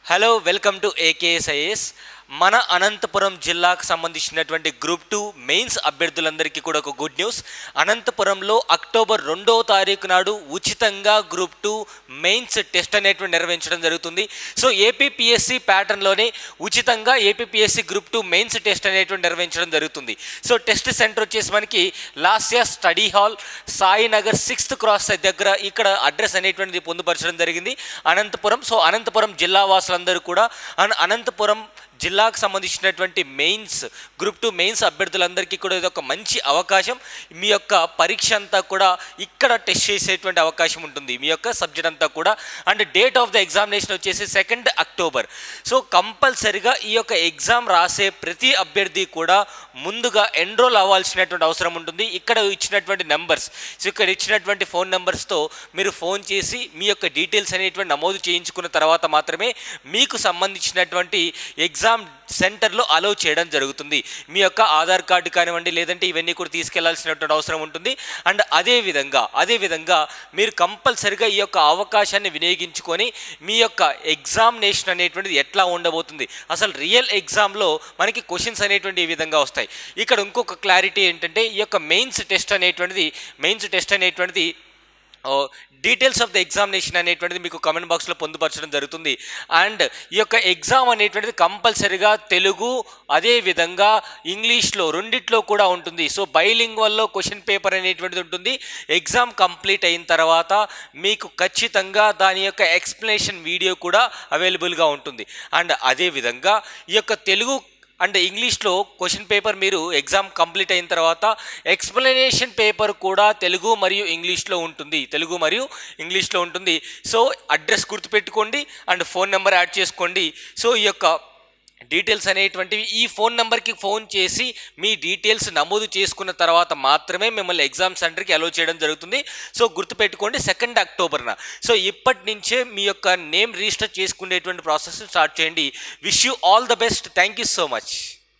Hello welcome to ఏకేఎస్ఐఎస్. మన అనంతపురం జిల్లాకు సంబంధించినటువంటి గ్రూప్ 2 మెయిన్స్ అభ్యర్థులందరికీ కూడా ఒక గుడ్ న్యూస్. అనంతపురంలో అక్టోబర్ 2వ తారీఖు నాడు ఉచితంగా గ్రూప్ 2 మెయిన్స్ టెస్ట్ అనేటువంటి నిర్వహించడం జరుగుతుంది. సో ఏపీపీఎస్సీ ప్యాటర్న్లోనే ఉచితంగా ఏపీపీఎస్సీ గ్రూప్ 2 మెయిన్స్ టెస్ట్ అనేటువంటి నిర్వహించడం జరుగుతుంది. సో టెస్ట్ సెంటర్ వచ్చేసి మనకి Lasya study hall, Sainagar 6th cross దగ్గర ఇక్కడ అడ్రస్ అనేటువంటిది పొందుపరచడం జరిగింది అనంతపురం. సో అనంతపురం జిల్లా వాసులందరూ కూడా అనంతపురం జిల్లాకు సంబంధించినటువంటి మెయిన్స్ గ్రూప్ 2 మెయిన్స్ అభ్యర్థులందరికీ కూడా ఇది ఒక మంచి అవకాశం. మీ యొక్క పరీక్ష అంతా కూడా ఇక్కడ టెస్ట్ చేసేటువంటి అవకాశం ఉంటుంది, మీ యొక్క సబ్జెక్ట్ అంతా కూడా. And date of the examination వచ్చేసి 2 అక్టోబర్. సో కంపల్సరిగా ఈ యొక్క ఎగ్జామ్ రాసే ప్రతి అభ్యర్థి కూడా ముందుగా ఎన్రోల్ అవ్వాల్సినటువంటి అవసరం ఉంటుంది. ఇక్కడ ఇచ్చినటువంటి నెంబర్స్, సో ఇక్కడ ఇచ్చినటువంటి ఫోన్ నెంబర్స్తో మీరు ఫోన్ చేసి మీ యొక్క డీటెయిల్స్ అనేటువంటి నమోదు చేయించుకున్న తర్వాత మాత్రమే మీకు సంబంధించినటువంటి ఎగ్జామ్ సెంటర్లో అలౌ చేయడం జరుగుతుంది. మీ యొక్క ఆధార్ కార్డు కానివ్వండి, లేదంటే ఇవన్నీ కూడా తీసుకెళ్లాల్సినటువంటి అవసరం ఉంటుంది. అండ్ అదేవిధంగా మీరు కంపల్సరిగా ఈ యొక్క అవకాశాన్ని వినియోగించుకొని మీ యొక్క ఎగ్జామినేషన్ అనేటువంటిది ఎట్లా ఉండబోతుంది, అసలు రియల్ ఎగ్జామ్లో మనకి క్వశ్చన్స్ అనేటువంటి ఈ విధంగా వస్తాయి. ఇక్కడ ఇంకొక క్లారిటీ ఏంటంటే ఈ యొక్క మెయిన్స్ టెస్ట్ అనేటువంటిది డీటెయిల్స్ ఆఫ్ ద ఎగ్జామినేషన్ అనేటువంటిది మీకు కామెంట్ బాక్స్లో పొందుపరచడం జరుగుతుంది. అండ్ ఈ యొక్క ఎగ్జామ్ అనేటువంటిది కంపల్సరిగా తెలుగు అదేవిధంగా ఇంగ్లీష్లో రెండిట్లో కూడా ఉంటుంది. సో బైలింగ్వల్లో క్వశ్చన్ పేపర్ అనేటువంటిది ఉంటుంది. ఎగ్జామ్ కంప్లీట్ అయిన తర్వాత మీకు ఖచ్చితంగా దాని యొక్క ఎక్స్ప్లెనేషన్ వీడియో కూడా అవైలబుల్గా ఉంటుంది. అండ్ అదేవిధంగా ఈ యొక్క తెలుగు అండ్ ఇంగ్లీష్లో క్వశ్చన్ పేపర్ మీరు ఎగ్జామ్ కంప్లీట్ అయిన తర్వాత ఎక్స్ప్లెనేషన్ పేపర్ కూడా తెలుగు మరియు ఇంగ్లీష్లో ఉంటుంది. సో అడ్రస్ గుర్తుపెట్టుకోండి అండ్ ఫోన్ నెంబర్ యాడ్ చేసుకోండి. సో ఈ యొక్క డీటెయిల్స్ అనేటువంటివి ఈ ఫోన్ నెంబర్కి ఫోన్ చేసి మీ డీటెయిల్స్ నమోదు చేసుకున్న తర్వాత మాత్రమే మిమ్మల్ని ఎగ్జామ్ సెంటర్కి అలో చేయడం జరుగుతుంది. సో గుర్తుపెట్టుకోండి 2 అక్టోబర్న. సో ఇప్పటి నుంచే మీ యొక్క నేమ్ రిజిస్టర్ చేసుకునేటువంటి ప్రాసెస్ స్టార్ట్ చేయండి. Wish you all the best. Thank you so much.